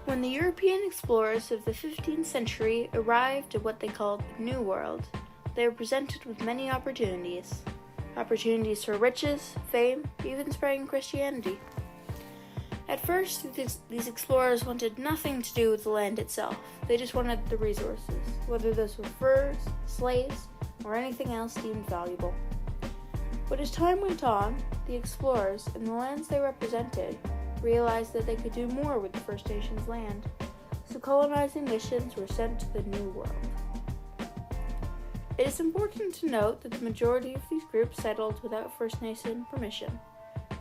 When the European explorers of the 15th century arrived at what they called the New World, they were presented with many opportunities. Opportunities for riches, fame, even spreading Christianity. At first, these explorers wanted nothing to do with the land itself. They just wanted the resources, whether those were furs, slaves, or anything else deemed valuable. But as time went on, the explorers and the lands they represented realized that they could do more with the First Nations land, so colonizing missions were sent to the New World. It is important to note that the majority of these groups settled without First Nation permission.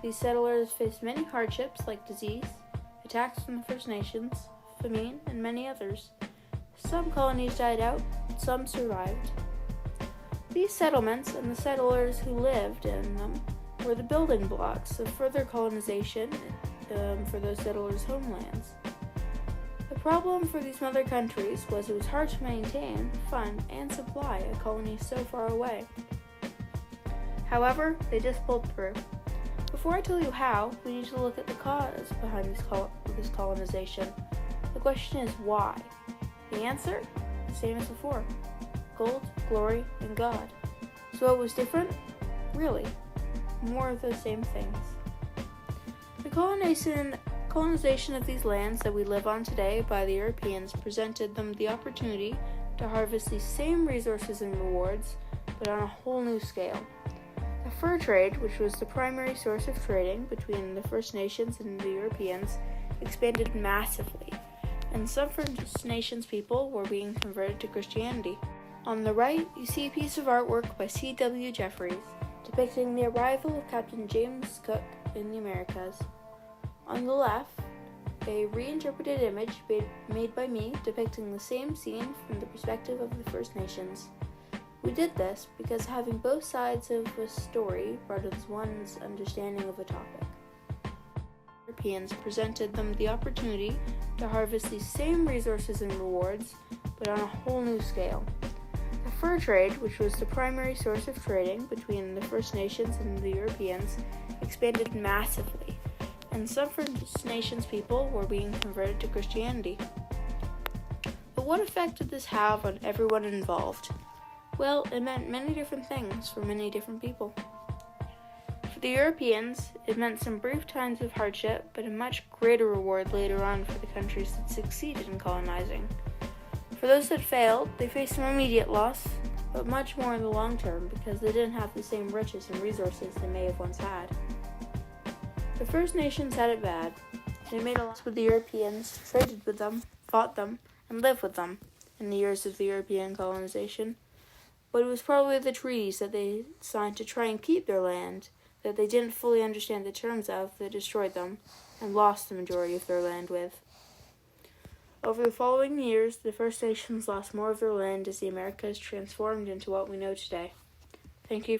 These settlers faced many hardships like disease, attacks from the First Nations, famine, and many others. Some colonies died out, but some survived. These settlements and the settlers who lived in them were the building blocks of further colonization for those settlers' homelands. The problem for these mother countries was it was hard to maintain, fund, and supply a colony so far away. However, they just pulled through. Before I tell you how, we need to look at the cause behind this colonization. The question is why? The answer? The same as before. Gold, glory, and God. So what was different? Really, more of the same things. The colonization of these lands that we live on today by the Europeans presented them the opportunity to harvest these same resources and rewards, but on a whole new scale. The fur trade, which was the primary source of trading between the First Nations and the Europeans, expanded massively, and some First Nations people were being converted to Christianity. On the right, you see a piece of artwork by C.W. Jeffries, depicting the arrival of Captain James Cook in the Americas. On the left, a reinterpreted image made by me depicting the same scene from the perspective of the First Nations. We did this because having both sides of a story broadens one's understanding of a topic. Europeans presented them the opportunity to harvest these same resources and rewards, but on a whole new scale. The fur trade, which was the primary source of trading between the First Nations and the Europeans, expanded massively, and some First Nations people were being converted to Christianity. But what effect did this have on everyone involved? Well, it meant many different things for many different people. For the Europeans, it meant some brief times of hardship, but a much greater reward later on for the countries that succeeded in colonizing. For those that failed, they faced some immediate loss, but much more in the long term because they didn't have the same riches and resources they may have once had. The First Nations had it bad. They made a loss with the Europeans, traded with them, fought them, and lived with them in the years of the European colonization. But it was probably the treaties that they signed to try and keep their land that they didn't fully understand the terms of that destroyed them and lost the majority of their land with. Over the following years, the First Nations lost more of their land as the Americas transformed into what we know today. Thank you.